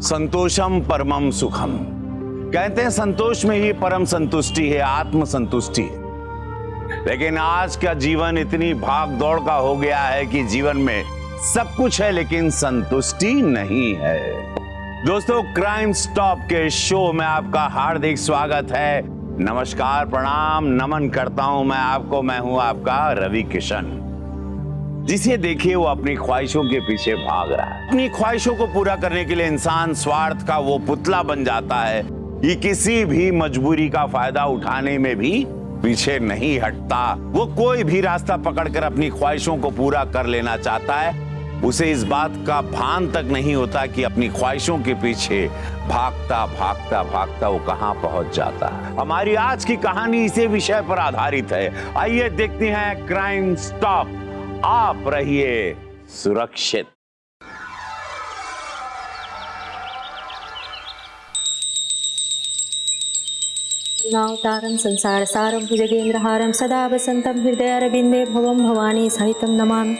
संतोषम परमम सुखम। कहते हैं संतोष में ही परम संतुष्टि है, आत्म संतुष्टि है। लेकिन आज का जीवन इतनी भाग दौड़ का हो गया है कि जीवन में सब कुछ है लेकिन संतुष्टि नहीं है। दोस्तों, क्राइम स्टॉप के शो में आपका हार्दिक स्वागत है। नमस्कार, प्रणाम, नमन करता हूं मैं आपको। मैं हूं आपका रवि किशन। जिसे देखिए वो अपनी ख्वाहिशों के पीछे भाग रहा है। अपनी ख्वाहिशों को पूरा करने के लिए इंसान स्वार्थ का वो पुतला बन जाता है कि किसी भी मजबूरी का फायदा उठाने में भी पीछे नहीं हटता। वो कोई भी रास्ता पकड़कर अपनी ख्वाहिशों को पूरा कर लेना चाहता है। उसे इस बात का भान तक नहीं होता कि अपनी ख्वाहिशों के पीछे भागता भागता भागता वो कहां पहुंच जाता है। हमारी आज की कहानी इसी विषय पर आधारित है। आइए देखते हैं क्राइम स्टॉप। आप रहिए सुरक्षित। नावतारं संसार सारं भुजगेन्द्रहारं सदा वसन्तं हृदयारविन्दे भवं भवानी सहितं नमामि।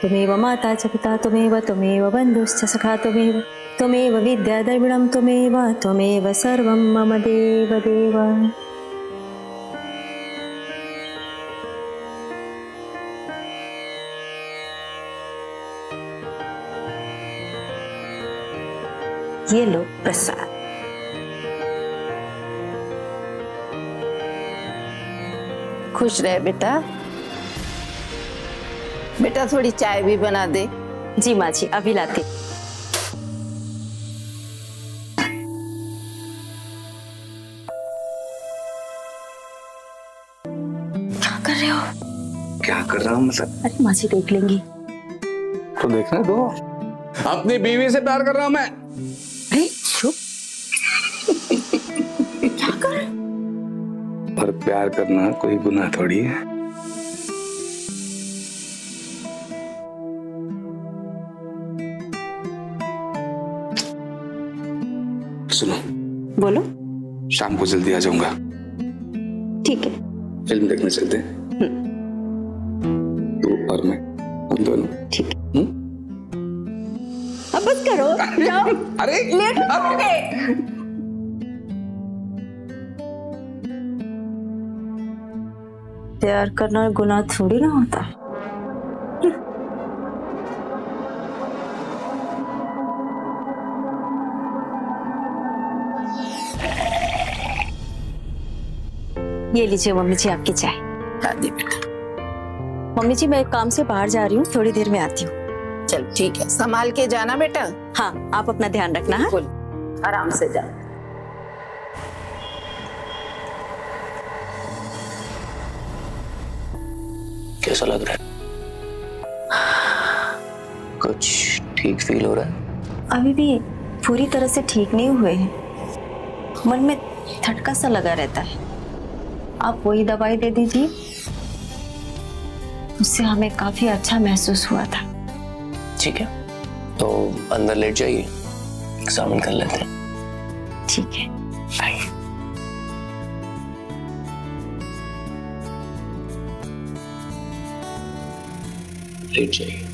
त्वमेव माता च पिता त्वमेव बन्धुश्च सखा त्वमेव विद्या द्रविणं त्वमेव सर्वं मम देव देव। ये लो प्रसाद। खुश रहे बेटा। बेटा थोड़ी चाय भी बना दे। जी माँ जी, अभी लाती। क्या कर रहे हो? क्या कर रहा हूँ मतलब? अरे माँ जी देख लेंगी। तो देखने दो। अपनी बीवी से प्यार कर रहा हूँ मैं। अरे चुप। क्या कर रहे हो? और प्यार करना कोई गुनाह थोड़ी है। सुनो, बोलो। शाम को जल्दी आ जाऊंगा। ठीक है। फिल्म देखने चलते हैं। तू और मैं, हम दोनों। ठीक है। अब बस करो, जाओ। अरे लेट होगे। प्यार करना गुनाह थोड़ी ना होता। ये लीजिए मम्मी जी आपकी चाय। हाँ दे बेटा। मम्मी जी मैं एक काम से बाहर जा रही हूँ, थोड़ी देर में आती हूँ। चल ठीक है, संभाल के जाना बेटा। हाँ, आप अपना ध्यान रखना है। बोल, आराम से जा। कैसा लग रहा है? कुछ ठीक फील हो रहा है? अभी भी पूरी तरह से ठीक नहीं हुए हैं। मन में ठटका सा लगा रहता है। आप वही दवाई दे दीजिए, उससे हमें काफी अच्छा महसूस हुआ था। ठीक है, तो अंदर लेट जाइए, एग्जामिन कर लेते हैं। ठीक है। आइए। लेट जाइए।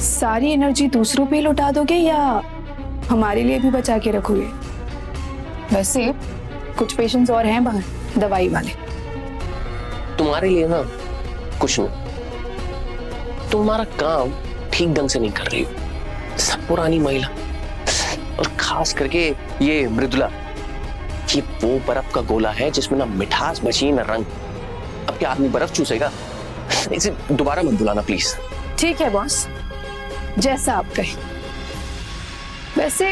सारी एनर्जी दूसरों पे लुटा दोगे या हमारे लिए भी बचा के रखोगे? वैसे कुछ पेशेंट्स और हैं बाहर दवाई वाले। तुम्हारे लिए ना कुछ नहीं, तुम्हारा काम ठीक ढंग से नहीं कर रही हो। सब पुरानी महिला और खास करके ये मृदुला, ये वो बर्फ का गोला है जिसमें ना मिठास बची ना रंग। अब क्या आदमी बर्फ चूसेगा? इसे दोबारा मत बुलाना प्लीज। ठीक है बॉस, जैसा आप कहें। वैसे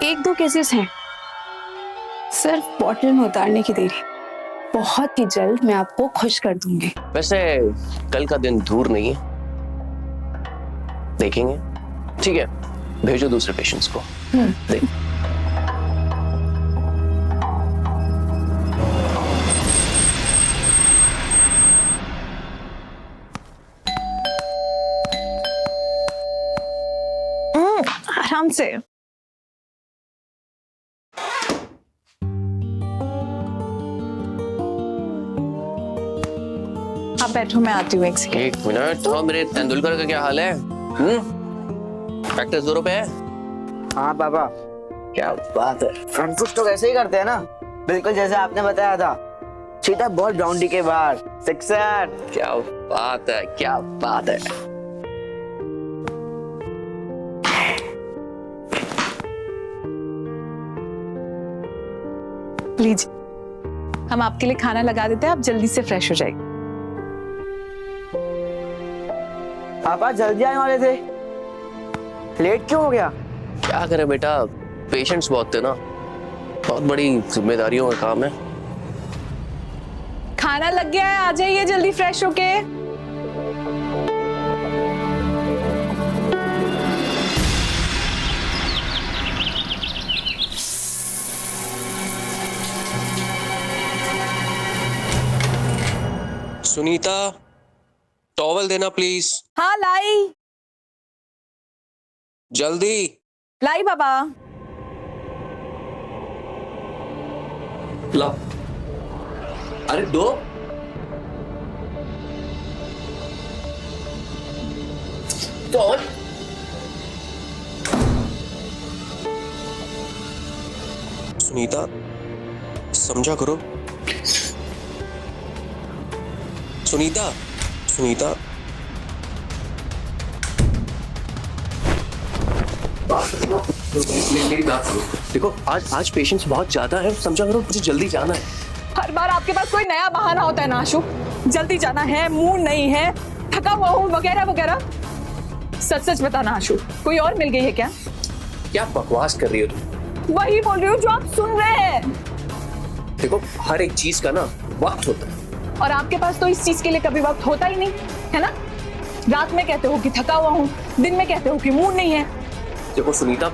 एक दो केसेस हैं, सिर्फ बॉटल में उतारने की देरी। बहुत ही जल्द मैं आपको खुश कर दूंगी। वैसे कल का दिन दूर नहीं है, देखेंगे। ठीक है, भेजो दूसरे पेशेंट्स को। देख आराम से। आप बैठो, मैं आती हूँ एक सेकंड। एक मिनट। हाँ, मेरे तेंदुलकर का क्या हाल है? प्रैक्टिस जोरों पे है? हाँ पापा, क्या बात है। फ्रंट फुट तो ऐसे ही करते हैं ना, बिल्कुल जैसे आपने बताया था। सीधा बॉल बाउंड्री के बाहर, सिक्सर। क्या बात है, क्या बात है। लीजिए, हम आपके लिए खाना लगा देते हैं, आप जल्दी से फ्रेश हो जाइए। पापा जल्दी आने वाले थे, लेट क्यों हो गया? क्या करे बेटा, पेशेंट्स बहुत थे ना, बहुत बड़ी जिम्मेदारियों का काम है। खाना लग गया है, आ जाइए जल्दी फ्रेश होके। सुनीता, टॉवल देना प्लीज। हाँ लाई जल्दी। लाई बाबा। ला। अरे दो। टॉवल। सुनीता, समझा करो। सुनीता, सुनीता। मेरी बात सुनो। देखो, आज पेशेंट्स बहुत ज्यादा है, समझा करो, मुझे जल्दी जाना है। हर बार आपके पास कोई नया बहाना होता है ना आशु। जल्दी जाना है, मूड नहीं है, थका हुआ हूँ, वगैरह वगैरह। सच सच बताना आशु, कोई और मिल गई है क्या? क्या बकवास कर रही हो तुम? वही बोल रही हूँ जो आप सुन रहे हैं। देखो, हर एक चीज का ना वक्त होता है। और आपके पास तो इस चीज के लिए कभी वक्त होता ही नहीं है ना। रात में कहते हो कि थका हुआ हूँ, दिन में कहते हो कि मूड नहीं है। देखो सुनीता,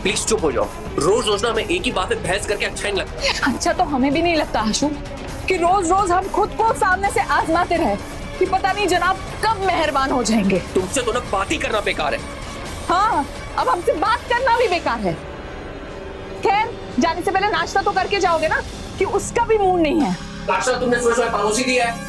प्लीज चुप हो जाओ। रोज रोज ना मैं एक ही बात पे बहस करके अच्छा नहीं लगता। अच्छा तो हमें भी नहीं लगता आशु कि रोज रोज हम खुद को सामने से आजमाते रहे कि पता नहीं जनाब कब मेहरबान हो जाएंगे। तुमसे तो ना बात ही करना बेकार है। हाँ, अब हमसे बात करना भी बेकार है। खैर, जाने से पहले नाश्ता तो करके जाओगे ना, कि उसका भी मूड नहीं है। नाश्ता तुमने सुबह सुबह पड़ोसी दिया है।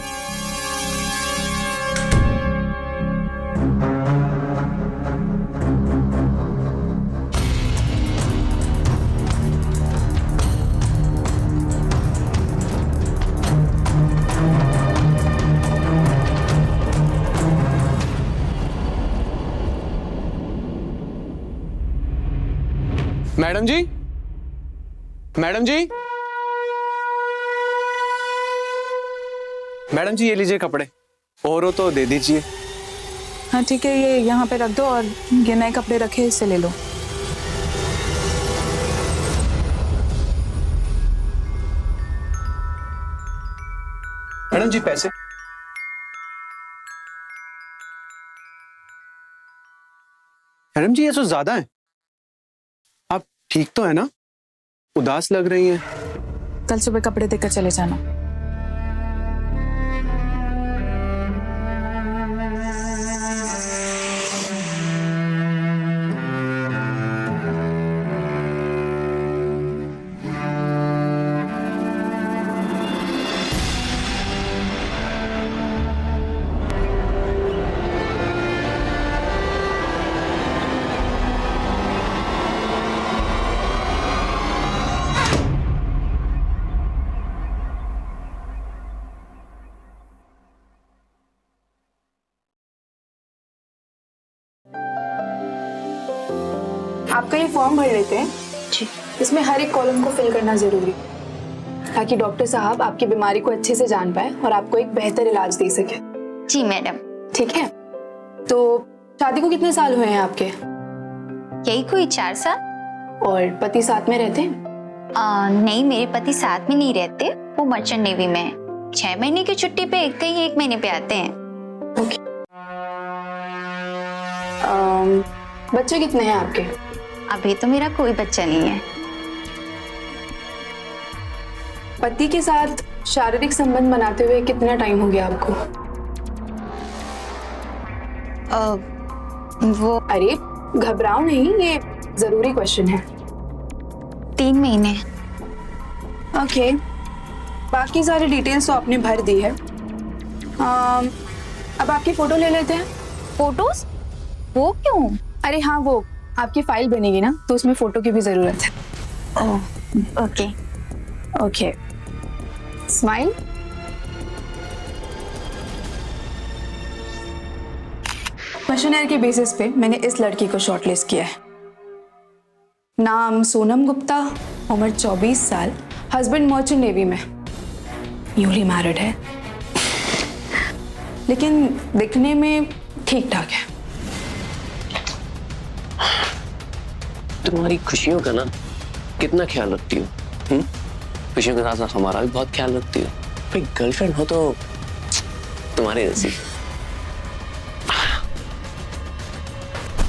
मैडम जी, मैडम जी, मैडम जी, ये लीजिए कपड़े, और हो तो दे दीजिए। हाँ ठीक है, ये यहाँ पे रख दो और ये नए कपड़े रखे, इससे ले लो। मैडम जी पैसे। मैडम जी ये तो ज्यादा है। आप ठीक तो है ना? उदास लग रही हैं। कल सुबह कपड़े देकर चले जाना। आपका ये फॉर्म भर लेते हैं जी। इसमें हर एक कॉलम को फिल करना जरूरी है ताकि डॉक्टर साहब आपकी बीमारी को अच्छे से जान पाए और आपको एक बेहतर इलाज दे सके। जी मैडम। ठीक है, तो शादी को कितने साल हुए हैं आपके? यही कोई 4 साल। और पति साथ में रहते हैं? नहीं, मेरे पति साथ में नहीं रहते, वो मर्चेंट नेवी में है। 6 महीने की छुट्टी पे कई 1 महीने पे आते हैं। ओके। एंड बच्चे कितने हैं आपके? अभी तो मेरा कोई बच्चा नहीं है। पति के साथ शारीरिक संबंध बनाते हुए कितना टाइम हो गया आपको? वो अरे घबराओ नहीं, ये जरूरी क्वेश्चन है। 3 महीने। ओके, बाकी सारी डिटेल्स तो आपने भर दी है। अब आपकी फोटो ले लेते हैं। फोटोज? वो क्यों? अरे हाँ, वो आपकी फाइल बनेगी ना, तो उसमें फोटो की भी जरूरत है। Oh okay. Okay, smile. Questioner के बेसिस पे मैंने इस लड़की को शॉर्टलिस्ट किया है। नाम सोनम गुप्ता, उम्र 24 साल, हस्बैंड मर्चेंट नेवी में, न्यूली मैरिड है, लेकिन दिखने में ठीक ठाक है। तुम्हारी खुशियों का ना कितना ख्याल रखती हो? खुशियों के साथ साथ हमारा भी बहुत ख्याल रखती हो। भाई गर्लफ्रेंड हो तो तुम्हारे जैसी।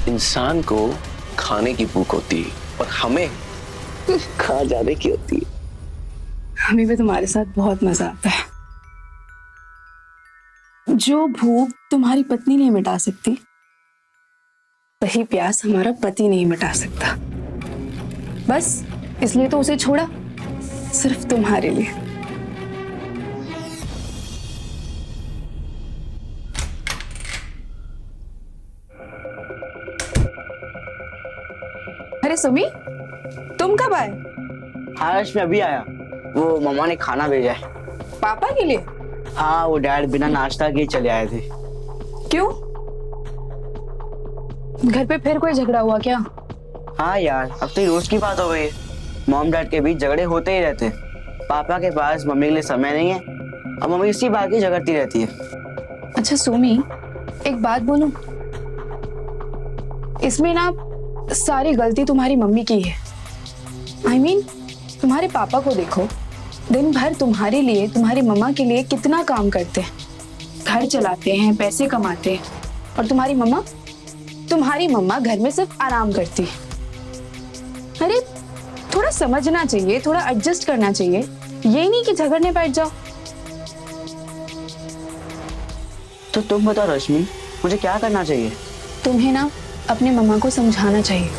इंसान को खाने की भूख होती है और हमें खा जाने की होती है। हमें भी तुम्हारे साथ बहुत मजा आता है। जो भूख तुम्हारी पत्नी नहीं मिटा सकती, वही प्यास हमारा पति नहीं मिटा सकता। बस इसलिए तो उसे छोड़ा, सिर्फ तुम्हारे लिए। अरे सुमी, तुम कब आए? हर्ष में अभी आया, वो मम्मा ने खाना भेजा है। पापा के लिए? हाँ, वो डैड बिना नाश्ता किए चले आए थे। क्यों? घर पे फिर कोई झगड़ा हुआ क्या? हाँ यार, अब तो ये रोज की बात हो गई है। मॉम डैड के बीच झगड़े होते ही रहते हैं। पापा के पास मम्मी के लिए समय नहीं है और मम्मी इसी बात की झगड़ती रहती है। अच्छा सुमी, एक बात बोलूं? इसमें ना सारी गलती तुम्हारी मम्मी की है। I mean, तुम्हारे पापा को देखो, दिन भर तुम्हारे लिए, तुम्हारी मम्मा के लिए कितना काम करते हैं, घर चलाते हैं, पैसे कमाते हैं, और तुम्हारी मम्मा घर में सिर्फ आराम करती है। अरे थोड़ा समझना चाहिए, थोड़ा एडजस्ट करना चाहिए, ये नहीं कि झगड़ने बैठ जाओ। तो तुम बताओ रश्मि, मुझे क्या करना चाहिए? तुम्हें ना अपने मम्मा को समझाना चाहिए।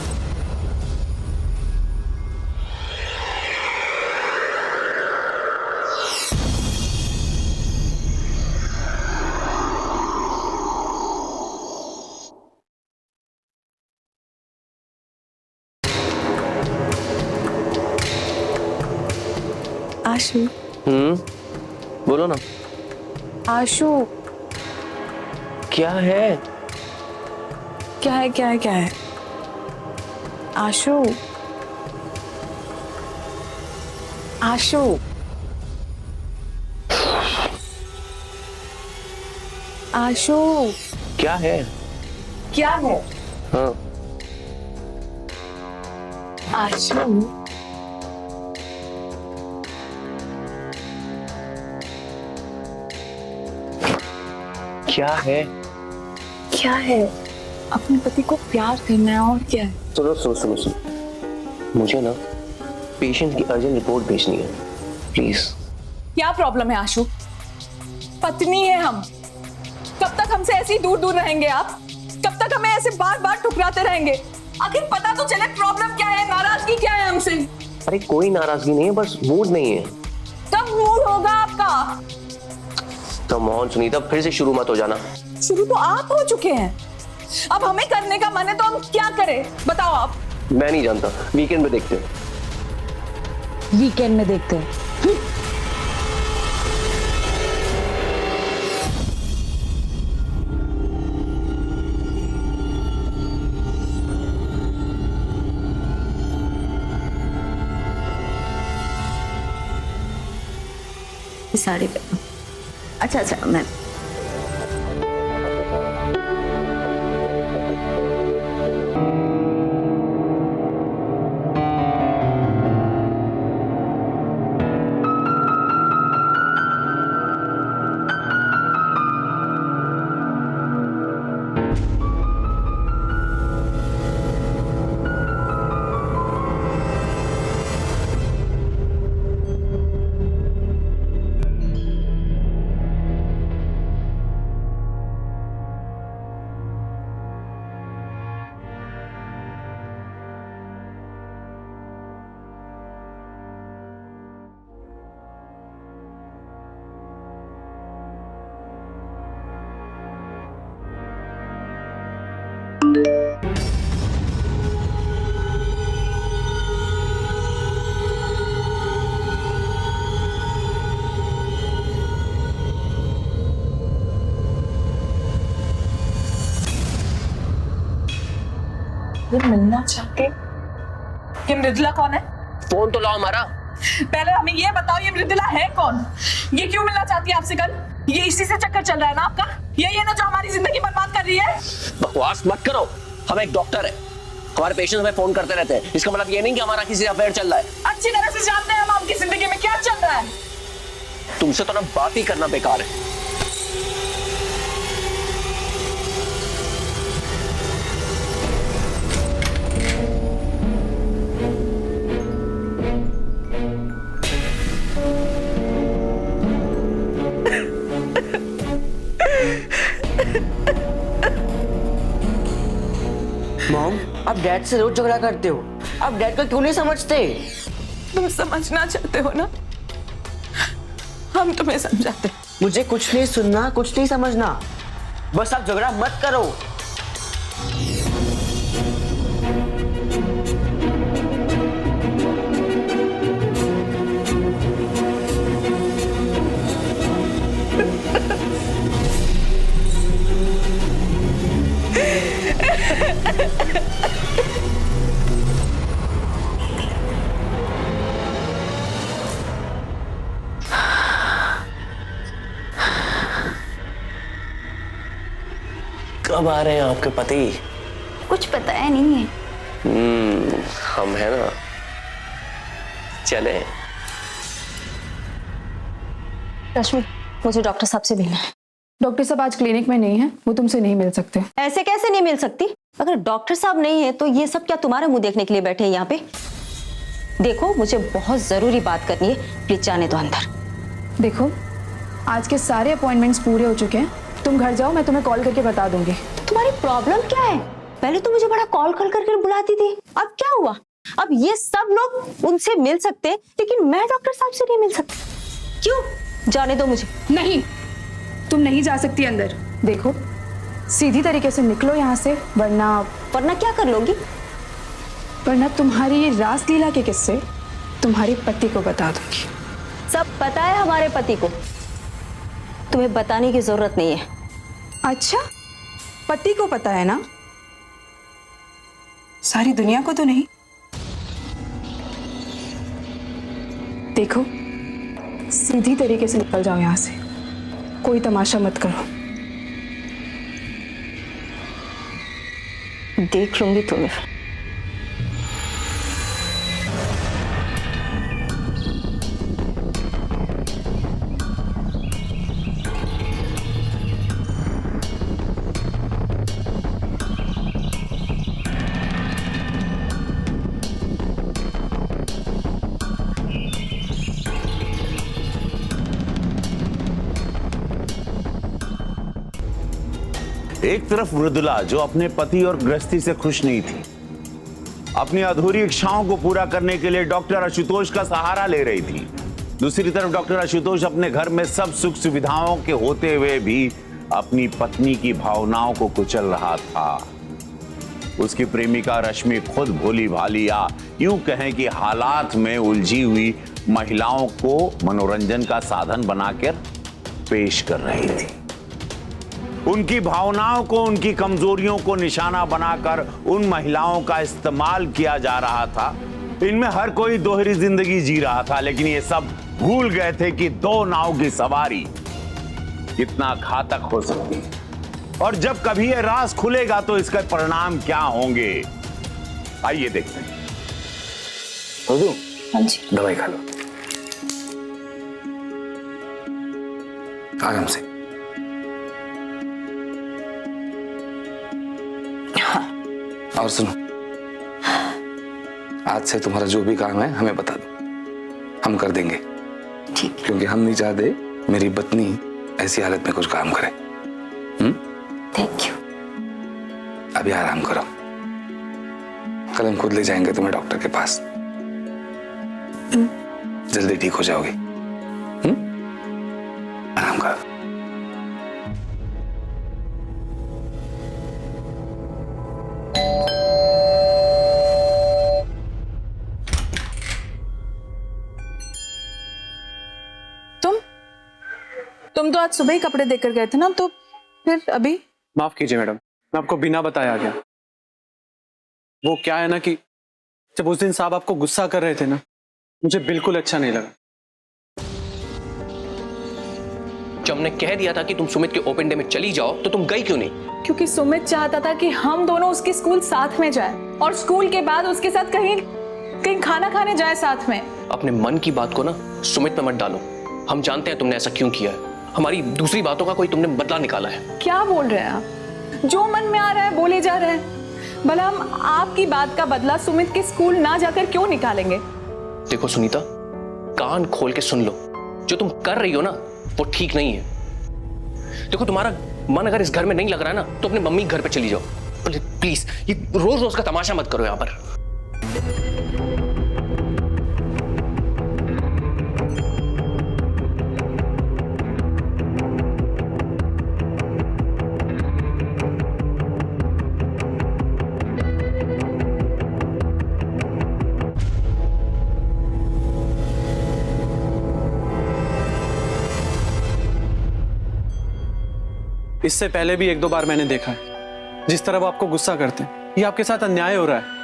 आशु। बोलो ना। आशु। क्या है? क्या है क्या है क्या है? आशु। आशु। आशु। क्या है? क्या है? हाँ। आशु। क्या है? क्या है? अपने पति को प्यार करना है, और क्या है? सुनो, मुझे ना पेशेंट की अर्जेंट रिपोर्ट भेजनी है, प्लीज। क्या प्रॉब्लम है आशु? पत्नी है हम, कब तक हमसे ऐसे ही दूर दूर रहेंगे आप? कब तक हमें ऐसे बार बार ठुकराते रहेंगे? आखिर पता तो चले प्रॉब्लम क्या है, नाराजगी क्या है हमसे? अरे कोई नाराजगी नहीं है, बस मूड नहीं है। कब मूड होगा आपका? कम ऑन सुनीता, फिर से शुरू मत हो जाना। शुरू तो आप हो चुके हैं, अब हमें करने का मन है तो हम क्या करें बताओ आप? मैं नहीं जानता, वीकेंड में देखते हैं। वीकेंड में देखते हैं। साड़ी पे। अच्छा मैं फिर मिलना चाहते? ये मृदुला कौन है? फोन तो लाओ हमारा। पहले हमें ये बताओ, ये मृदुला है कौन? ये क्यों मिलना चाहती है आपसे कल? ये इसी से चक्कर चल रहा है ना आपका? यही है ना जो हमारी जिंदगी बर्बाद कर रही है? बकवास मत करो, हम एक डॉक्टर है, हमारे पेशेंट हमें फोन करते रहते हैं। इसका मतलब ये नहीं कि हमारा किसी अफेयर चल रहा है। अच्छी तरह से जानते हैं हम आपकी जिंदगी में क्या चल रहा है। तुमसे तो ना बात ही करना बेकार है। मॉम, आप डैड से रोज झगड़ा करते हो, आप डैड को क्यों नहीं समझते? तुम समझना चाहते हो ना, हम तुम्हें समझाते। मुझे कुछ नहीं सुनना, कुछ नहीं समझना, बस आप झगड़ा मत करो। कब आ रहे हैं आपके पति? कुछ पता है नहीं है। हम है ना, चले। रश्मि, मुझे डॉक्टर साहब से मिलना है। डॉक्टर साहब आज क्लिनिक में नहीं है, वो तुमसे नहीं मिल सकते। ऐसे कैसे नहीं मिल सकती? अगर डॉक्टर साहब नहीं है तो ये सब क्या तुम्हारा मुंह देखने के लिए बैठे हैं यहाँ पे? देखो, मुझे बहुत जरूरी बात करनी है, प्लीज जाने दो अंदर। देखो, आज के सारे अपॉइंटमेंट्स पूरे हो चुके हैं, तुम घर जाओ, मैं तुम्हें कॉल करके बता दूंगी। तो तुम्हारी प्रॉब्लम क्या है? पहले तो मुझे बड़ा कॉल करके बुलाती थी, अब क्या हुआ? अब ये सब लोग उनसे मिल सकते हैं लेकिन मैं डॉक्टर साहब से नहीं मिल सकती, क्यों? जाने दो मुझे। नहीं, तुम नहीं जा सकती अंदर। देखो, सीधी तरीके से निकलो यहाँ से, वरना क्या कर लोगी? वरना तुम्हारी ये रासलीला के किस्से तुम्हारे पति को बता दूंगी। सब पता है हमारे पति को, तुम्हें बताने की जरूरत नहीं है। अच्छा, पति को पता है ना, सारी दुनिया को तो नहीं। देखो, सीधी तरीके से निकल जाओ यहाँ से, कोई तमाशा मत करो। देख लूंगी तुम्हें। एक तरफ मृदुला जो अपने पति और गृहस्थी से खुश नहीं थी, अपनी अधूरी इच्छाओं को पूरा करने के लिए डॉक्टर आशुतोष का सहारा ले रही थी। दूसरी तरफ डॉक्टर आशुतोष अपने घर में सब सुख सुविधाओं के होते हुए भी अपनी पत्नी की भावनाओं को कुचल रहा था। उसकी प्रेमिका रश्मि खुद भोली भाली या यूं कहें कि हालात में उलझी हुई महिलाओं को मनोरंजन का साधन बनाकर पेश कर रही थी। उनकी भावनाओं को, उनकी कमजोरियों को निशाना बनाकर उन महिलाओं का इस्तेमाल किया जा रहा था। इनमें हर कोई दोहरी जिंदगी जी रहा था, लेकिन ये सब भूल गए थे कि दो नाव की सवारी कितना घातक हो सकती है और जब कभी ये राज खुलेगा तो इसके परिणाम क्या होंगे, आइए देखते हैं। हाँ जी। दवाई खा लो, आराम से। और सुनो, आज से तुम्हारा जो भी काम है हमें बता दो, हम कर देंगे। ठीक। क्योंकि हम नहीं चाहते मेरी पत्नी ऐसी हालत में कुछ काम करे। Thank you. अभी आराम करो, कल हम खुद ले जाएंगे तुम्हें डॉक्टर के पास। जल्दी ठीक हो जाओगी। आराम करो। तुम तो आज सुबह ही कपड़े देकर गए थे ना, तो फिर अभी? माफ कीजिए मैडम, मैं आपको बिना बताए आ गया। वो क्या है ना कि जब उस दिन साहब आपको गुस्सा कर रहे थे ना, मुझे बिल्कुल अच्छा नहीं लगा। जब हमने कह दिया था कि तुम सुमित के ओपन डे में चली जाओ तो तुम गई क्यों नहीं? क्योंकि सुमित चाहता था कि हम दोनों उसके स्कूल साथ में जाएं और स्कूल के बाद उसके साथ कहीं कहीं खाना खाने जाए साथ में। अपने मन की बात को ना सुमित पे मत डालो। हम जानते हैं तुमने ऐसा क्यों किया है। हमारी दूसरी बातों का कोई तुमने बदला निकाला है। क्या बोल रहे हैं आप? जो मन में आ रहा है बोले जा रहे हैं। भला हम आपकी बात का बदला सुमित के स्कूल ना जाकर क्यों निकालेंगे? देखो सुनीता, कान खोल के सुन लो, जो तुम कर रही हो ना वो ठीक नहीं है। देखो तुम्हारा मन अगर इस घर में नहीं लग रहा है ना तो अपने मम्मी घर पे चली जाओ प्लीज। ये रोज रोज का तमाशा मत करो यहाँ पर। इससे पहले भी 1-2 बार मैंने देखा है जिस तरह वो आपको गुस्सा करते हैं। ये आपके साथ अन्याय हो रहा है।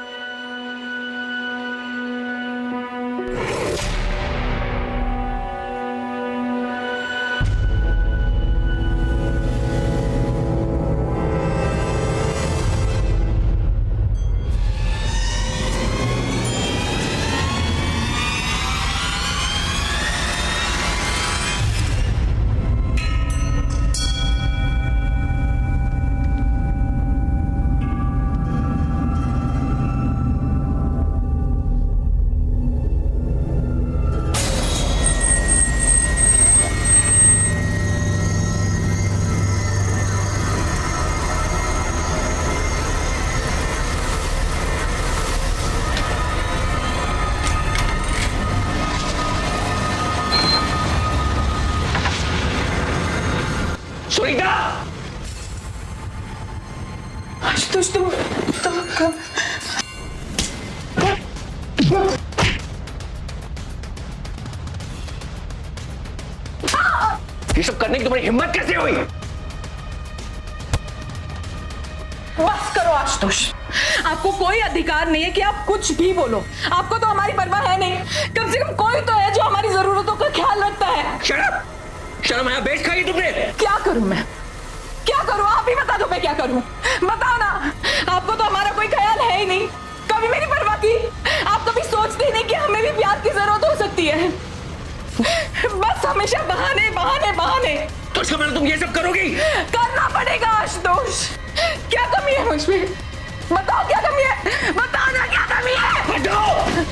सुनीता! आशुतोष तुम कब? ये सब करने की तुम्हारी हिम्मत कैसे हुई? बस करो आशुतोष, आपको कोई अधिकार नहीं है कि आप कुछ भी बोलो। आपको तो हमारी परवाह है नहीं। कम से कम कोई तो है जो हमारी जरूरतों का ख्याल रखता है। शर्म आया? बेच खाई तुमने? क्या करूं मैं? क्या करूं? आप ही बता दो मैं क्या करूं। बताओ ना। आपको तो हमारा कोई ख्याल है ही नहीं। कभी मेरी परवाह की? आप कभी सोचते ही नहीं कि हमें भी प्यार की जरूरत हो सकती है। बस हमेशा बहाने बहाने बहाने। तो इसका मतलब तुम ये सब करोगी? करना पड़ेगा आशुतोष। क्या कमी है मुझमें? बताओ क्या कमी है? बताओ ना क्या कमी है? हटो!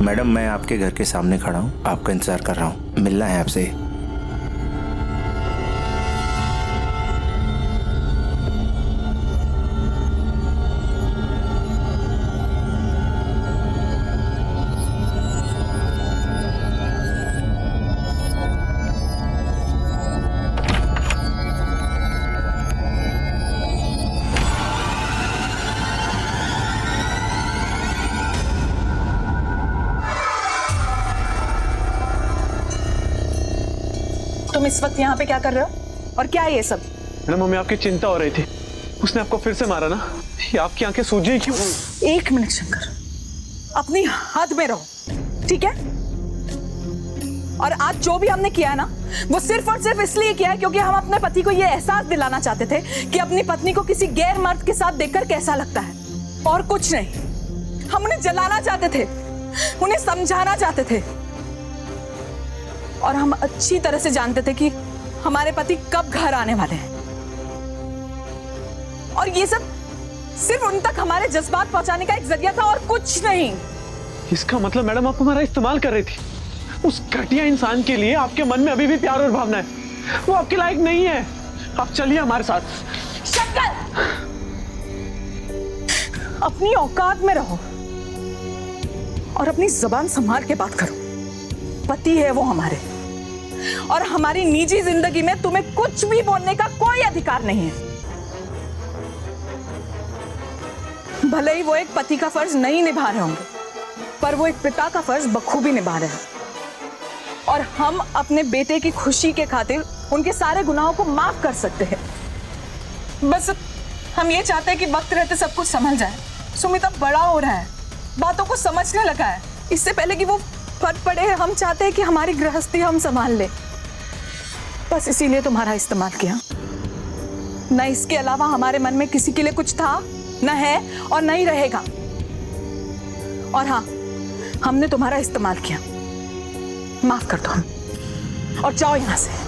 मैडम, मैं आपके घर के सामने खड़ा हूँ, आपका इंतजार कर रहा हूँ, मिलना है आपसे। तुम इस वक्त यहाँ पे क्या कर रहे हो? और क्या है ये सब? मैडम, मम्मी आपकी चिंता हो रही थी। उसने आपको फिर से मारा ना? ये आपकी आंखें सूजी क्यों? 1 मिनट शंकर, अपनी हद में रहो, ठीक है? और आज जो भी हमने किया है ना, वो सिर्फ और सिर्फ इसलिए किया है क्योंकि हम अपने पति को ये एहसास दिलाना चाहते थे कि अपनी पत्नी को किसी गैर मर्द के साथ देखकर कैसा लगता है, और कुछ नहीं। हम उन्हें जलाना चाहते थे, उन्हें समझाना चाहते थे, और हम अच्छी तरह से जानते थे कि हमारे पति कब घर आने वाले हैं। और ये सब सिर्फ उन तक हमारे जज्बात पहुंचाने का एक जरिया था और कुछ नहीं। इसका मतलब मैडम आप हमारा इस्तेमाल कर रही थी। उस घटिया इंसान के लिए आपके मन में अभी भी प्यार और भावना है। वो आपके लायक नहीं है। आप चलिए हमारे साथ। शक्कर, अपनी औकात में रहो और अपनी जुबान संभाल के बात करो। पति है वो हमारे, और हमारी निजी जिंदगी में तुम्हें कुछ भी बोलने का कोई अधिकार नहीं है। भले ही वो एक पति का फर्ज नहीं निभा रहे होंगे, पर वो एक पिता का फर्ज बखूबी निभा रहे हैं, और हम अपने बेटे की खुशी के खातिर उनके सारे गुनाहों को माफ कर सकते हैं। बस हम ये चाहते हैं कि वक्त रहते सब कुछ संभल जाए। सुमित अब बड़ा हो रहा है, बातों को समझने लगा है। इससे पहले कि वो फट पड़े, हम चाहते हैं कि हमारी गृहस्थी हम संभाल ले। बस इसीलिए तुम्हारा इस्तेमाल किया। न इसके अलावा हमारे मन में किसी के लिए कुछ था, न है और न ही रहेगा। और हाँ, हमने तुम्हारा इस्तेमाल किया, माफ कर दो हम, और जाओ यहां से।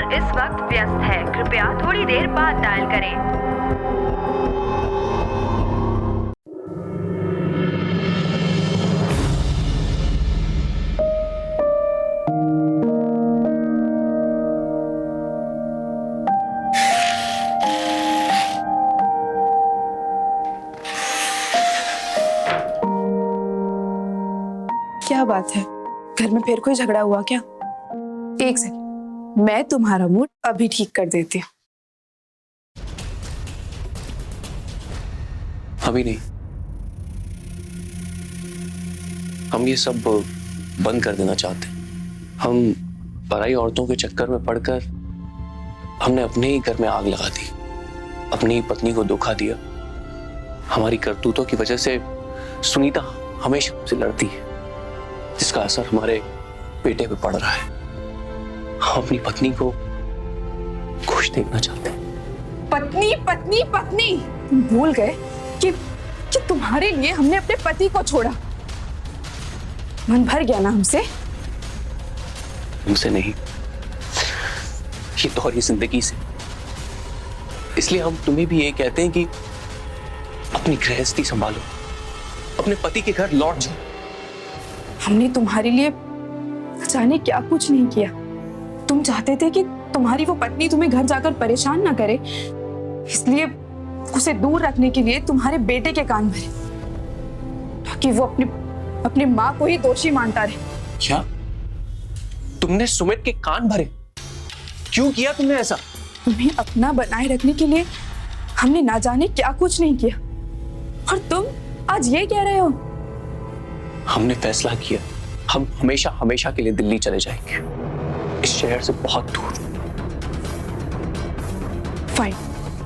इस वक्त व्यस्त है, कृपया थोड़ी देर बाद डायल करें। क्या बात है, घर में फिर कोई झगड़ा हुआ क्या? एक सेकंड, मैं तुम्हारा मूड अभी ठीक कर देती हूँ। अभी नहीं, हम ये सब बंद कर देना चाहते हैं। हम पराई औरतों के चक्कर में पड़कर हमने अपने ही घर में आग लगा दी, अपनी पत्नी को धोखा दिया। हमारी करतूतों की वजह से सुनीता हमेशा हमसे लड़ती है, जिसका असर हमारे बेटे पे पड़ रहा है। हम अपनी पत्नी को खुश देखना चाहते हैं। पत्नी पत्नी पत्नी, तुम भूल गए कि तुम्हारे लिए हमने अपने पति को छोड़ा। मन भर गया ना हमसे? हमसे नहीं, ये दोहरी जिंदगी से। इसलिए हम तुम्हें भी ये कहते हैं कि अपनी गृहस्थी संभालो, अपने पति के घर लौट जाओ। हमने तुम्हारे लिए जाने क्या कुछ नहीं किया। तुम चाहते थे कि तुम्हारी वो पत्नी तुम्हें घर जाकर परेशान ना करे, इसलिए उसे दूर रखने के लिए तुम्हारे बेटे के कान भरे, ताकि वो अपनी माँ को ही दोषी मानता रहे। क्या तुमने सुमित के कान भरे? क्यों किया तुमने ऐसा? तुम्हें अपना बनाए रखने के लिए हमने ना जाने क्या कुछ नहीं किया, और तुम आज ये कह रहे हो? हमने फैसला किया, हम हमेशा हमेशा के लिए दिल्ली चले जाएंगे, इस शहर से बहुत दूर। फाइन,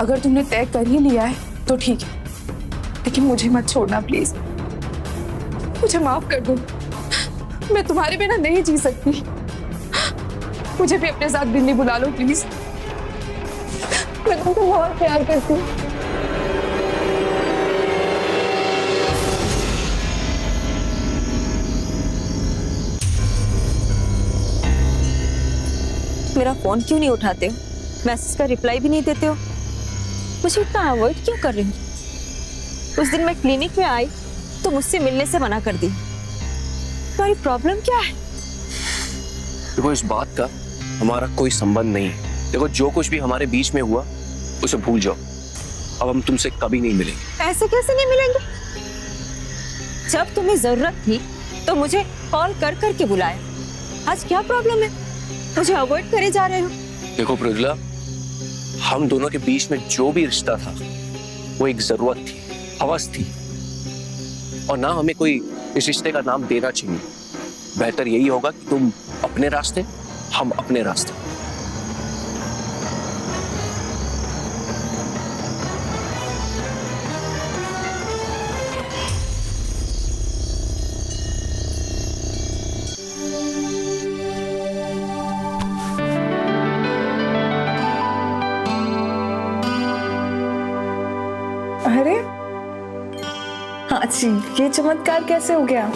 अगर तुमने तय कर ही लिया है तो ठीक है, लेकिन मुझे मत छोड़ना प्लीज। मुझे माफ कर दो, मैं तुम्हारे बिना नहीं जी सकती। मुझे भी अपने साथ दिल्ली बुला लो प्लीज। मैं तुमको बहुत प्यार करती हूँ। मेरा फोन क्यों नहीं उठाते हो? मैसेज का रिप्लाई भी नहीं देते हो। मुझे इतना अवॉइड क्यों कर रही हो? उस दिन मैं क्लिनिक में आई तो मुझसे मिलने से मना कर दी। तुम्हारी प्रॉब्लम क्या है? देखो, इस बात का हमारा कोई संबंध नहीं है। देखो, जो कुछ भी हमारे बीच में हुआ उसे भूल जाओ। अब हम तुमसे कभी नहीं मिलेंगे। ऐसे कैसे नहीं मिलेंगे? जब तुम्हें जरूरत थी तो मुझे कॉल कर करके बुलाया। आज क्या प्रॉब्लम है? मुझे अवॉइड करे जा रहे हो? देखो पृथ्ला, हम दोनों के बीच में जो भी रिश्ता था वो एक जरूरत थी, हवस थी, और ना हमें कोई इस रिश्ते का नाम देना चाहिए। बेहतर यही होगा कि तुम अपने रास्ते, हम अपने रास्ते। अरे हाँ जी, ये चमत्कार कैसे हो गया?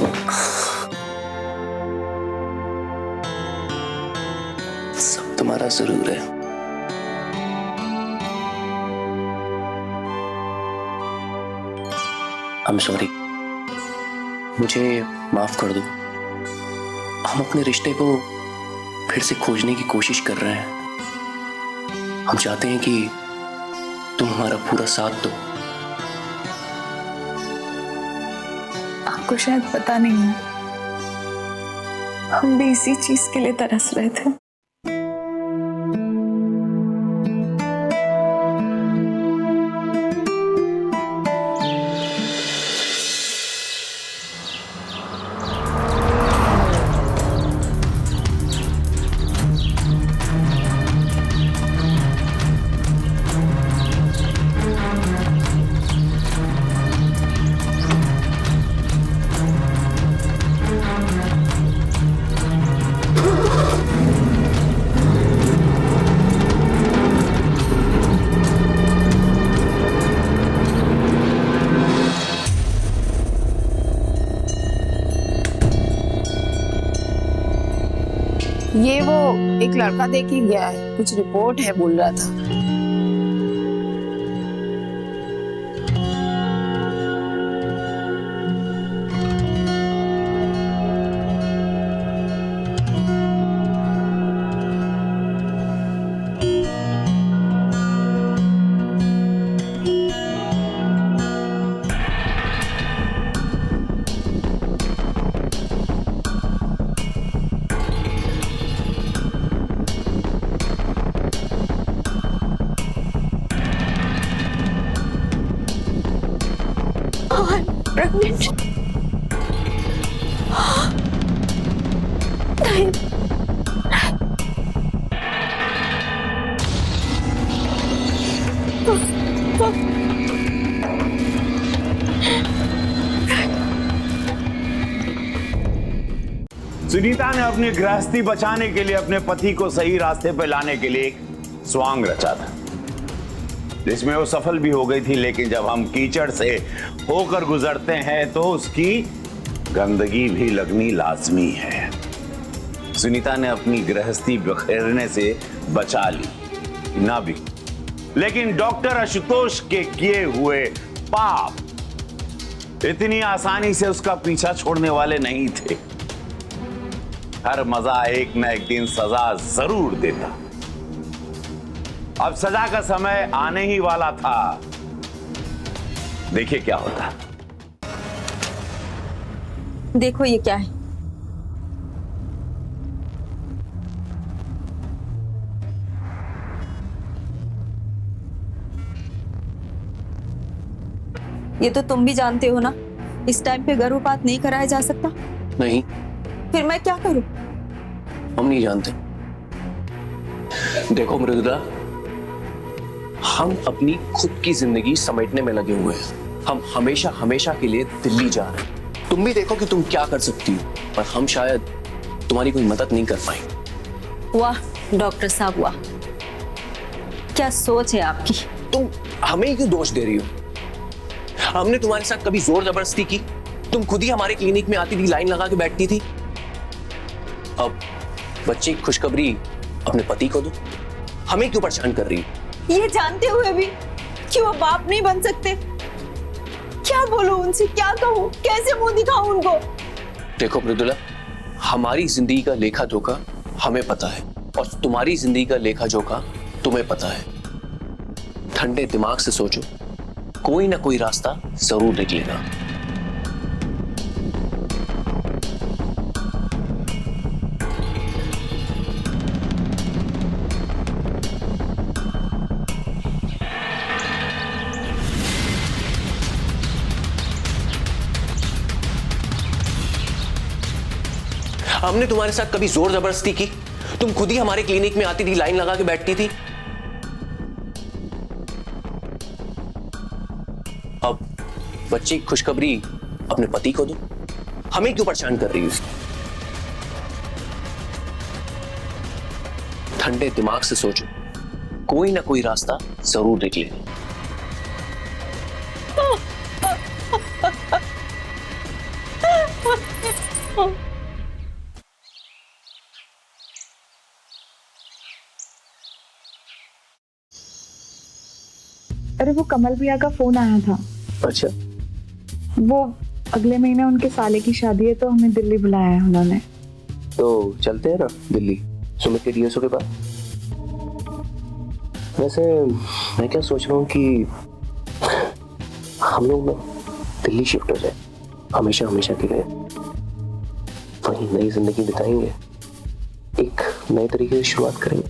सब तुम्हारा जरूर है। I'm sorry, मुझे माफ कर दो। हम अपने रिश्ते को फिर से खोजने की कोशिश कर रहे हैं। हम चाहते हैं कि तुम हमारा पूरा साथ दो। आपको शायद पता नहीं है, हम भी इसी चीज के लिए तरस रहे थे। ये वो एक लड़का देखे गया है, कुछ रिपोर्ट है बोल रहा था। प्रेग्नेंट? नहीं। सुनीता ने अपनी गृहस्थी बचाने के लिए अपने पति को सही रास्ते पर लाने के लिए एक स्वांग रचा था, जिसमें वो सफल भी हो गई थी। लेकिन जब हम कीचड़ से होकर गुजरते हैं तो उसकी गंदगी भी लगनी लाजमी है। सुनीता ने अपनी गृहस्थी बिखेरने से बचा ली ना भी, लेकिन डॉक्टर आशुतोष के किए हुए पाप इतनी आसानी से उसका पीछा छोड़ने वाले नहीं थे। हर मजा एक न एक दिन सजा जरूर देता। अब सजा का समय आने ही वाला था। देखिए क्या होता। देखो ये क्या है। ये तो तुम भी जानते हो ना, इस टाइम पे गर्भपात नहीं कराया जा सकता। नहीं। फिर मैं क्या करूं? हम नहीं जानते। देखो मृदुला, हम अपनी खुद की जिंदगी समेटने में लगे हुए हैं। हम हमेशा हमेशा के लिए दिल्ली जा रहे हैं। तुम भी देखो कि तुम क्या कर सकती हो, पर हम शायद तुम्हारी कोई मदद नहीं कर पाएंगे। वाह डॉक्टर साहब वाह, क्या सोच है आपकी। तुम हमें क्यों दोष दे रही हो? हमने तुम्हारे साथ कभी जोर जबरदस्ती की? तुम खुद ही हमारे क्लिनिक में आती थी, लाइन लगा के बैठती थी। अब बच्चे की खुशखबरी अपने पति को दो, हमें क्यों परेशान कर रही हो? ये जानते हुए भी कि वो बाप नहीं बन सकते। क्या बोलूं उनसे, क्या कहूं, कैसे मुंह दिखाऊं उनको? देखो मृदुला, हमारी जिंदगी का लेखा जोखा हमें पता है और तुम्हारी जिंदगी का लेखा जोखा तुम्हें पता है। ठंडे दिमाग से सोचो, कोई ना कोई रास्ता जरूर निकलेगा। हमने तुम्हारे साथ कभी जोर जबरदस्ती की? तुम खुद ही हमारे क्लिनिक में आती थी, लाइन लगा के बैठती थी। अब बच्चे की खुशखबरी अपने पति को दो, हमें क्यों परेशान कर रही हो? ठंडे दिमाग से सोचो, कोई ना कोई रास्ता जरूर निकलेगा। अरे वो कमल भैया का फोन आया था। अच्छा, वो अगले महीने उनके साले की शादी है तो हमें दिल्ली बुलाया है उन्होंने। तो चलते हैं ना दिल्ली, सुमित के डीएसओ के पास। वैसे मैं क्या सोच रहा हूँ कि हम लोग ना दिल्ली शिफ्ट हो जाए, हमेशा हमेशा के लिए वहीं नई जिंदगी बिताएंगे, एक नए तरीके से शुरुआत करेंगे।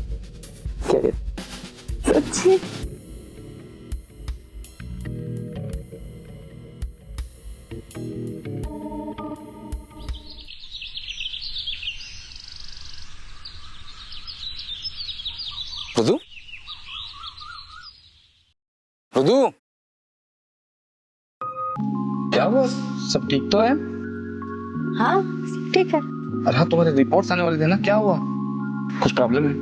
क्या कहते? सच्ची? रुदू, रुदू, क्या हुआ? सब ठीक तो है? हाँ ठीक है। अरे हाँ, तुम्हारे रिपोर्ट्स आने वाले थे ना, क्या हुआ? कुछ प्रॉब्लम है?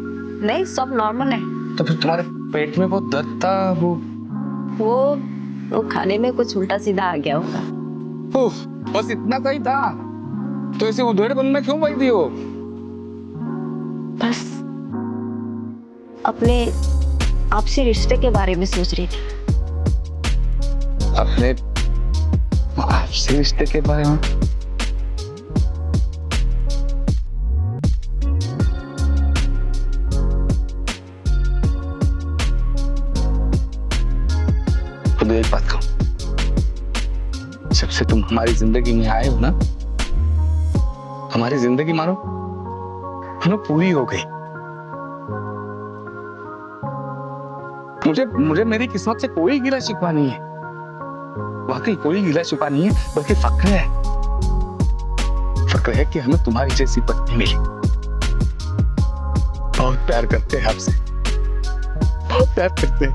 नहीं, सब नॉर्मल है। तो फिर तुम्हारे पेट में बहुत दर्द था, वो खाने में कुछ उल्टा सीधा आ गया होगा। बस इतना सही था? तो ऐसे उधेड़पन में क्यों बैठी हो? बस अपने आपसे रिश्ते के बारे में सोच रही थी। अपने आपसे रिश्ते के बारे में? खुद एक बात कहूं, जब से तुम हमारी जिंदगी में आए हो ना, हमारी जिंदगी मानो पूरी हो गई। मुझे मेरी किस्मत से कोई गिला शिकवा नहीं है, वाकई कोई गिला शिकवा नहीं है, बल्कि फक्र है। फक्र है कि हमें तुम्हारी जैसी पत्नी मिली। बहुत प्यार करते हैं आपसे, बहुत प्यार करते हैं।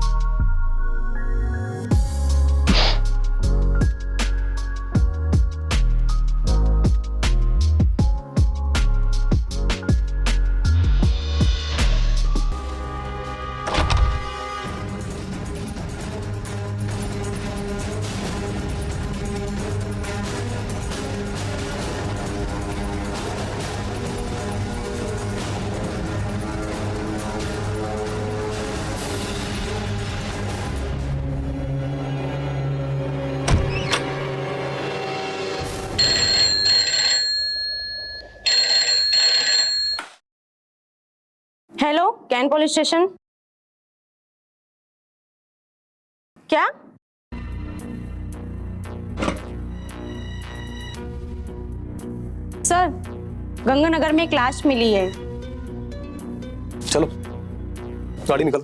Hello, can police station. क्या? सर, गंगानगर में एक लाश मिली है। चलो गाड़ी निकल।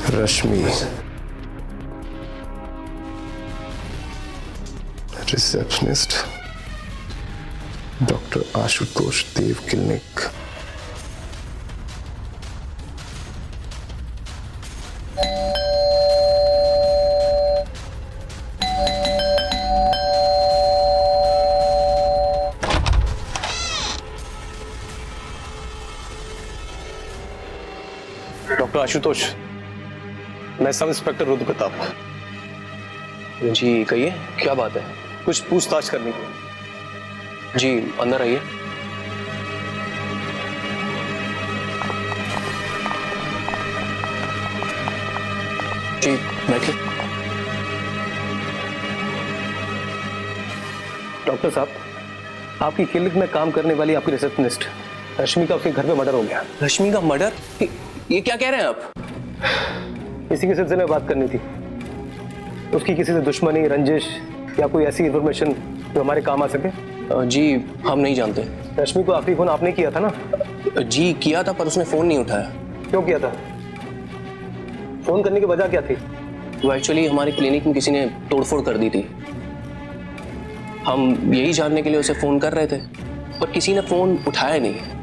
रश्मि, रिसेप्शनिस्ट, डॉक्टर आशुतोष देव क्लिनिक। डॉक्टर आशुतोष, मैं सब इंस्पेक्टर रुद्र प्रताप। जी कहिए, क्या बात है? कुछ पूछताछ करनी है। जी अंदर आइए। जी बैठिए। डॉक्टर साहब, आपकी क्लिनिक में काम करने वाली आपकी रिसेप्शनिस्ट रश्मि का आपके घर में मर्डर हो गया। रश्मि का मर्डर? ये क्या कह रहे हैं आप? इसी के सिलसिले में बात करनी थी। उसकी किसी से दुश्मनी, रंजिश या कोई ऐसी इंफॉर्मेशन जो हमारे काम आ सके? जी हम नहीं जानते। रश्मि को आखिरी फोन आपने किया था ना? जी किया था, पर उसने फोन नहीं उठाया। क्यों किया था? फोन करने की वजह क्या थी? वो एक्चुअली हमारे क्लिनिक में किसी ने तोड़फोड़ कर दी थी। हम यही जानने के लिए उसे फोन कर रहे थे, पर किसी ने फोन उठाया नहीं।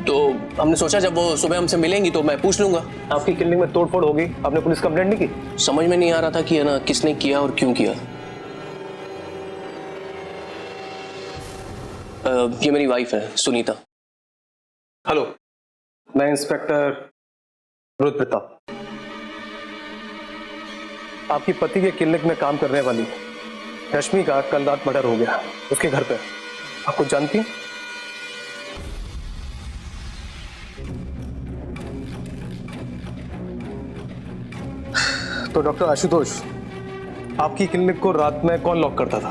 तो हमने सोचा जब वो सुबह हमसे मिलेंगी तो मैं पूछ लूंगा। आपकी क्लिनिक में तोड़फोड़ होगी, आपने पुलिस कंप्लेंट नहीं की? समझ में नहीं आ रहा था कि है ना किसने किया और क्यों किया। ये मेरी वाइफ है सुनीता। हेलो, मैं इंस्पेक्टर रुद्र प्रताप। आपकी पति के क्लिनिक में काम करने वाली रश्मि का कल रात मर्डर हो गया उसके घर पे। आप कुछ जानती हैं? तो डॉक्टर आशुतोष, आपकी क्लिनिक को रात में कौन लॉक करता था?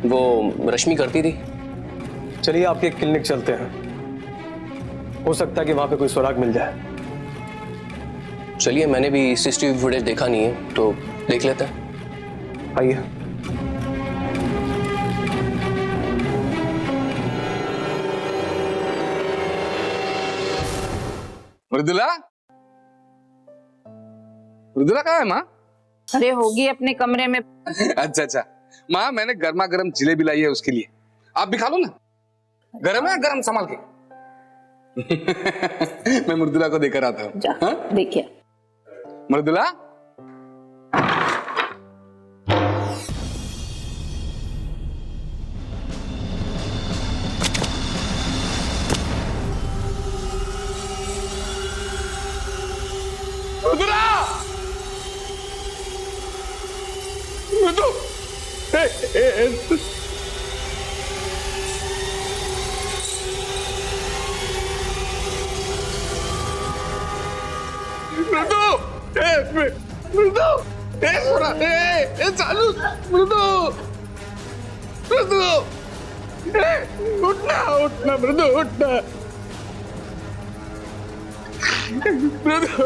वो रश्मि करती थी। चलिए आपके क्लिनिक चलते हैं, हो सकता है कि वहां पे कोई सुराग मिल जाए। चलिए, मैंने भी सीसीटीवी फुटेज देखा नहीं है तो देख लेते हैं। आइए। मृदुला, मृदुला कहाँ है माँ? अरे होगी अपने कमरे में। अच्छा अच्छा माँ, मैंने गर्मा गर्म जिलेबी लाई है उसके लिए, आप भी खा लो ना। गरम है, गरम संभाल के। मैं मृदुला को देकर आता हूँ। देखिए मृदुला, मृदुला, मृदु, मृदु, चालू, मृदु, मृदु, उठना उठना मृदु, उठना मृदु।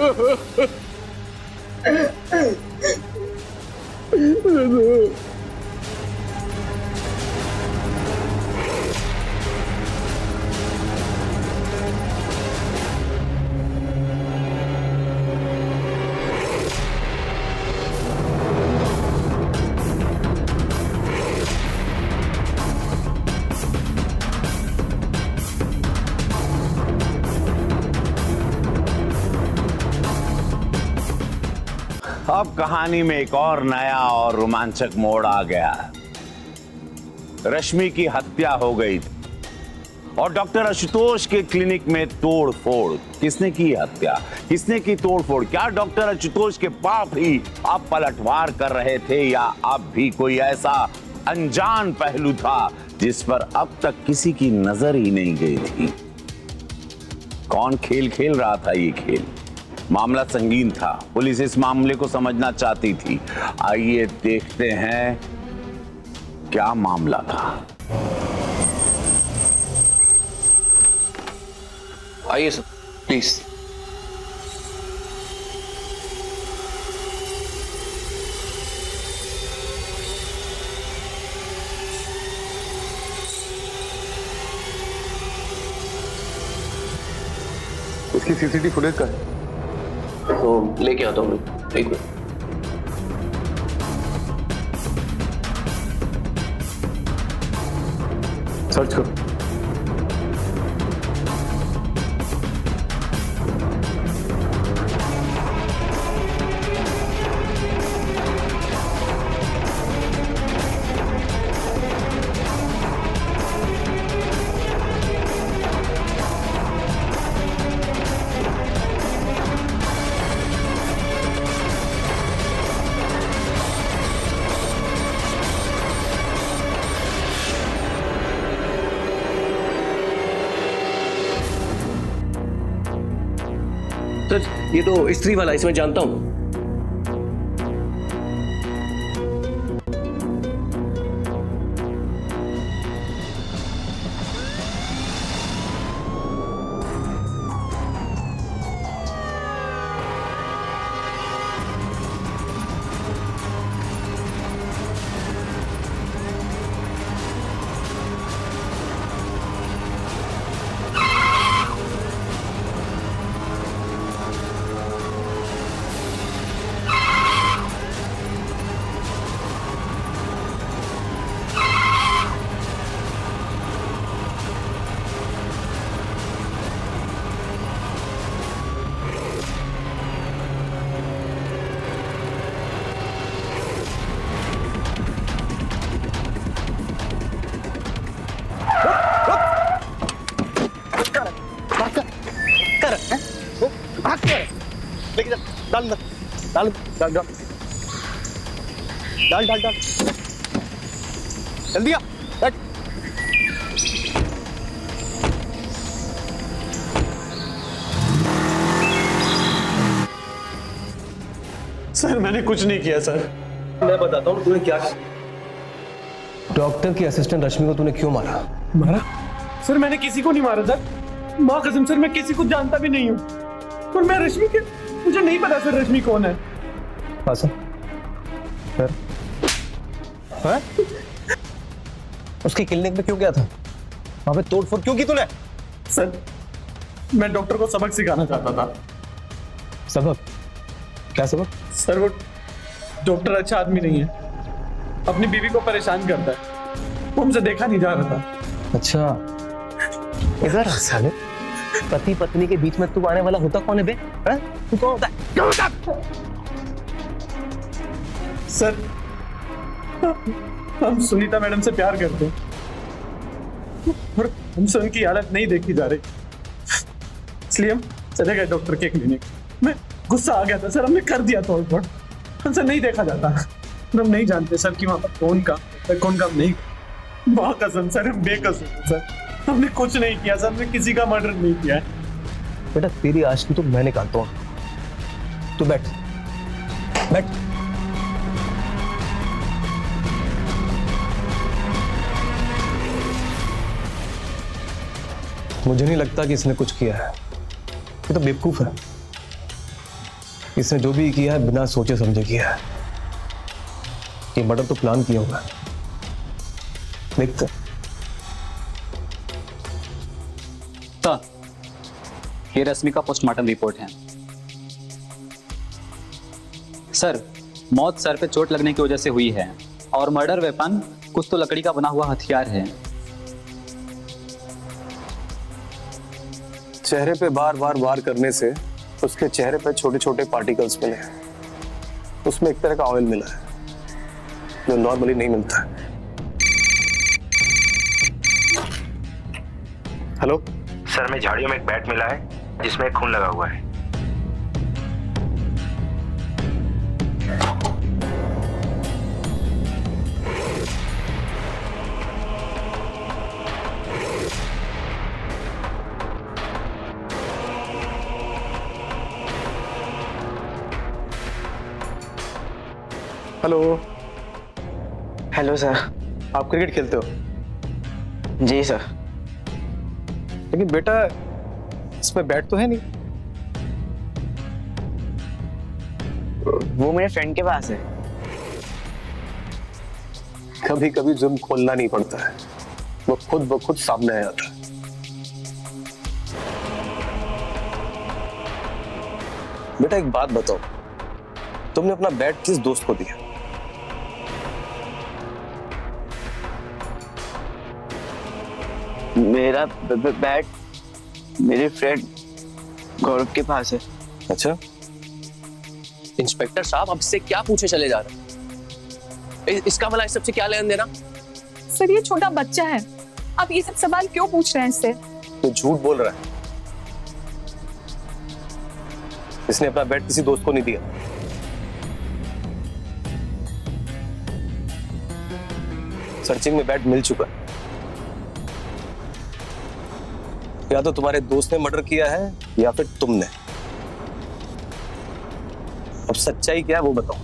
अब कहानी में एक और नया और रोमांचक मोड़ आ गया। रश्मि की हत्या हो गई और डॉक्टर आशुतोष के क्लिनिक में तोड़फोड़। किसने की हत्या, किसने की तोड़फोड़? क्या डॉक्टर आशुतोष के पाप ही अब पलटवार कर रहे थे, या अब भी कोई ऐसा अनजान पहलू था जिस पर अब तक किसी की नजर ही नहीं गई थी? कौन खेल खेल रहा था ये खेल? मामला संगीन था, पुलिस इस मामले को समझना चाहती थी। आइए देखते हैं क्या मामला था। आइए सर, प्लीज। इसकी सीसीटीवी फुटेज का है तो लेके आता हूँ, एक मिनट। सर्च करो। सर ये तो स्त्री वाला, इसमें जानता हूँ। लेके जा, डाल अंदर, डाल डाल डाल डाल डाल डाल जल्दी आ, बैठ। सर मैंने कुछ नहीं किया सर। मैं बताता हूँ तूने क्या किया। डॉक्टर की असिस्टेंट रश्मि को तूने क्यों मारा? मारा? सर मैंने किसी को नहीं मारा सर, माँ कसम सर मैं किसी को जानता भी नहीं हूँ। और मैं रश्मि के, मुझे नहीं पता सर रश्मि कौन है। सर हाँ? उसकी क्लिनिक में क्यों गया था? वहां पे तोड़फोड़ क्यों की तूने? सर मैं डॉक्टर को सबक सिखाना चाहता था। सबक? क्या सबक? सर वो डॉक्टर अच्छा आदमी नहीं है, अपनी बीवी को परेशान करता है, वो हमसे देखा नहीं जा रहा था। अच्छा इधर साले, पति पत्नी के बीच में तू आने वाला होता कौन है बे? तू कौन होता है? क्यों होता? सर हम सुनीता मैडम से प्यार करते हैं और हमसे उनकी हालत नहीं देखी जा रही, इसलिए हम चले गए डॉक्टर के क्लिनिक में। गुस्सा आ गया था सर, हमने कर दिया तोड़-फोड़। हमसे नहीं देखा जाता और हम नहीं जानते सर कि वहां पर कौन काम नहीं। माँ कसम सर हम बेकसूर हैं सर, हमने कुछ नहीं किया सर, हमने किसी का मर्डर नहीं किया है। बेटा तेरी आशिकी तो मैं निकालता हूँ, तू बैठ बैठ। मुझे नहीं लगता कि इसने कुछ किया है, ये तो बेवकूफ है। इसने जो भी किया है बिना सोचे समझे किया है। ये मर्डर तो प्लान किया होगा, देखते। ये रश्मि का पोस्टमार्टम रिपोर्ट है। सर मौत सर पे चोट लगने की वजह से हुई है और मर्डर वेपन कुछ तो लकड़ी का बना हुआ हथियार है। चेहरे पे बार बार वार करने से उसके चेहरे पे छोटे छोटे पार्टिकल्स मिले हैं। उसमें एक तरह का ऑयल मिला है जो नॉर्मली नहीं मिलता है। हेलो सर, में झाड़ियों में एक बैट मिला है जिसमें खून लगा हुआ है। Hello hello sir. आप क्रिकेट खेलते हो? जी सर। लेकिन बेटा इसमें बैट तो है नहीं। वो मेरे फ्रेंड के पास है। कभी कभी जुर्म खोलना नहीं पड़ता है, वो खुद ब खुद सामने आ जाता है। बेटा एक बात बताओ, तुमने अपना बैट किस दोस्त को दिया? मेरा बैट मेरे फ्रेंड गौरव के पास है। अच्छा इंस्पेक्टर साहब अब से क्या पूछे चले जा रहे हैं? इसका भला इस सबसे क्या लेन देना? सर ये छोटा बच्चा है, आप ये सब सवाल क्यों पूछ रहे हैं इससे? तो झूठ बोल रहा है। इसने अपना बैट किसी दोस्त को नहीं दिया। सर्चिंग में बैट मिल चुका है। या तो तुम्हारे दोस्त ने मर्डर किया है या फिर तुमने। अब सच्चाई क्या है वो बताओ।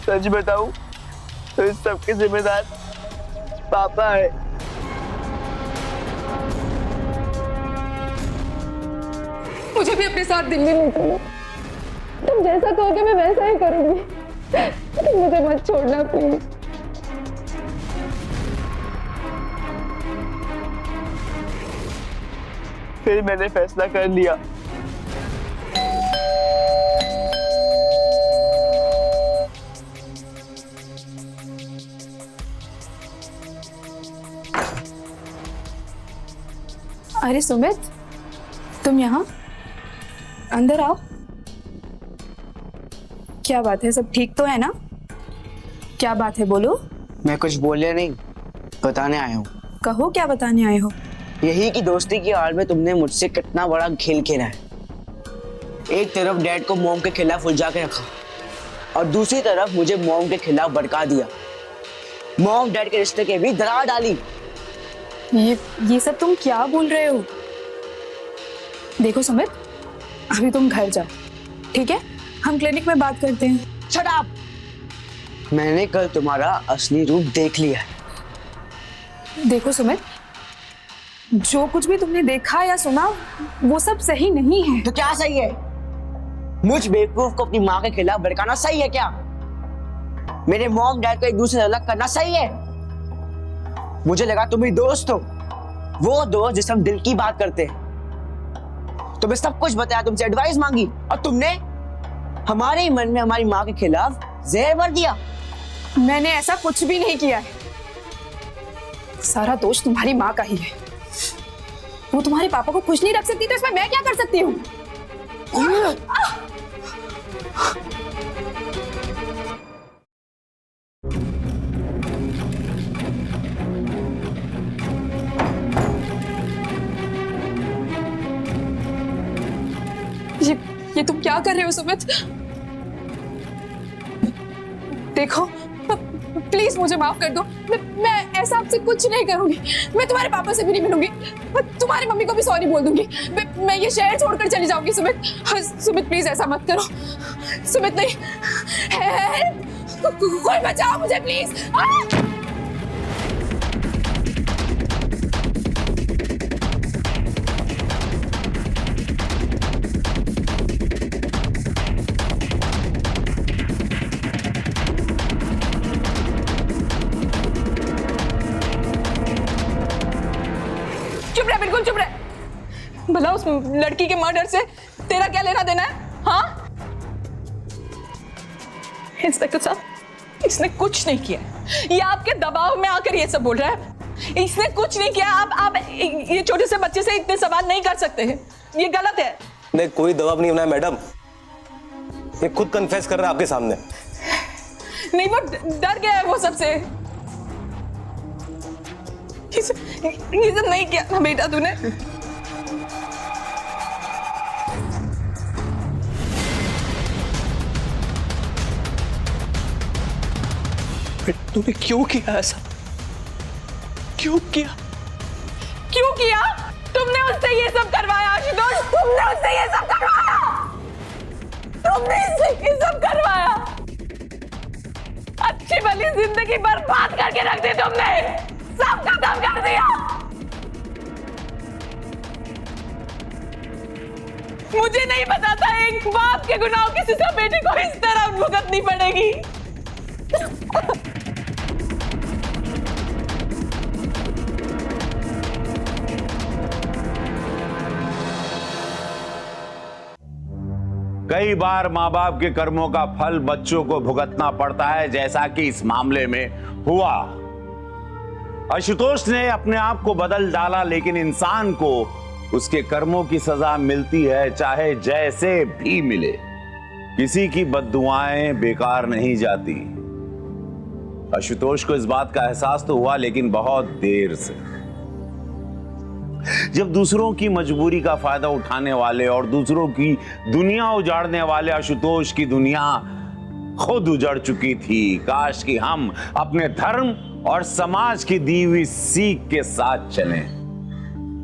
सच बताऊं तो इस सबके जिम्मेदार पापा है। मुझे भी अपने साथ दिल्ली निकलो, तुम जैसा कहोगे मैं वैसा ही करूंगी, तुम मुझे मत छोड़ना प्लीज। फिर मैंने फैसला कर लिया। अरे सुमित, तुम यहाँ? अंदर आओ। क्या बात है, सब ठीक तो है ना? क्या बात है, बोलो। मैं कुछ बोले नहीं, बताने आया हूँ। कहो, क्या बताने आए हो? यही कि दोस्ती की आड़ में तुमने मुझसे कितना बड़ा खेल खेला है। एक तरफ डैड को मॉम के खिलाफ उलझा के रखा और दूसरी तरफ मुझे मॉम के खिलाफ भड़का दिया। मॉम डैड के रिश्ते के भी दरार डाली। ये सब तुम क्या बोल रहे हो? देखो सुमित, अभी तुम घर जाओ, ठीक है? हम क्लिनिक में बात करते हैं। Shut up! मैंने कल तुम्हारा असली रूप देख लिया है। देखो सुमित, जो कुछ भी तुमने देखा या सुना वो सब सही नहीं है। तो क्या सही है? मुझ बेवकूफ को अपनी माँ के खिलाफ भड़काना सही है क्या? मेरे मॉम डैड को एक दूसरे से अलग करना सही है? मुझे लगा तुम मेरी दोस्त हो, वो दोस्त जिससे हम दिल की बात करते हैं। तुम्हें सब कुछ बताया, तुमसे एडवाइस मांगी और तुमने हमारे ही मन में हमारी माँ के खिलाफ जहर भर दिया। मैंने ऐसा कुछ भी नहीं किया है। सारा दोष तुम्हारी माँ का ही है। वो तुम्हारे पापा को खुश नहीं रख सकती तो इसमें मैं क्या कर सकती हूँ? ये तुम क्या कर रहे हो सुमित? देखो, प्लीज मुझे माफ कर दो। मैं ऐसा आपसे कुछ नहीं करूंगी। मैं तुम्हारे पापा से भी नहीं मिलूंगी। मैं तुम्हारी मम्मी को भी सॉरी बोल दूंगी। मैं ये शहर छोड़कर चली जाऊंगी। सुमित, सुमित प्लीज ऐसा मत करो। सुमित नहीं, कोई बचाओ मुझे प्लीज। चुप रहे, बिल्कुल चुप रहे। भला उस लड़की के मर्डर से तेरा क्या लेना देना है? हाँ इंस्पेक्टर साहब, इसने कुछ नहीं किया। ये आपके दबाव में आकर ये सब बोल रहा है। इसने कुछ नहीं किया। आप ये छोटे से बच्चे से इतने सवाल नहीं कर सकते हैं। ये गलत है। नहीं, कोई दबाव नहीं बनाया मैडम, ये खुद कन्फेस कर रहा है आपके सामने। नहीं, वो डर गया है वो सबसे। ये सब नहीं किया ना बेटा तूने। तूने क्यों किया ऐसा? क्यों किया? क्यों किया? तुमने उससे ये सब करवाया आशुतोष। तुमने उससे ये सब करवाया। तुमने इससे ये सब करवाया। अच्छी भली जिंदगी बर्बाद करके रख दी तुमने। सब खत्म कर दिया। मुझे नहीं पता था एक बाप के गुनाह की सजा बेटी को इस तरह भुगतनी पड़ेगी। कई बार माँ बाप के कर्मों का फल बच्चों को भुगतना पड़ता है, जैसा कि इस मामले में हुआ। आशुतोष ने अपने आप को बदल डाला, लेकिन इंसान को उसके कर्मों की सजा मिलती है, चाहे जैसे भी मिले। किसी की बद्दुआएं बेकार नहीं जाती। आशुतोष को इस बात का एहसास तो हुआ, लेकिन बहुत देर से। जब दूसरों की मजबूरी का फायदा उठाने वाले और दूसरों की दुनिया उजाड़ने वाले आशुतोष की दुनिया खुद उजड़ चुकी थी। काश कि हम अपने धर्म और समाज की दी हुई सीख के साथ चलें,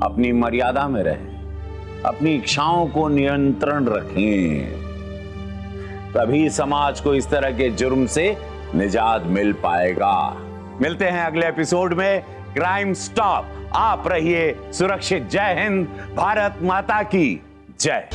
अपनी मर्यादा में रहें, अपनी इच्छाओं को नियंत्रण रखें, तभी समाज को इस तरह के जुर्म से निजात मिल पाएगा। मिलते हैं अगले एपिसोड में क्राइम स्टॉप। आप रहिए सुरक्षित। जय हिंद, भारत माता की जय।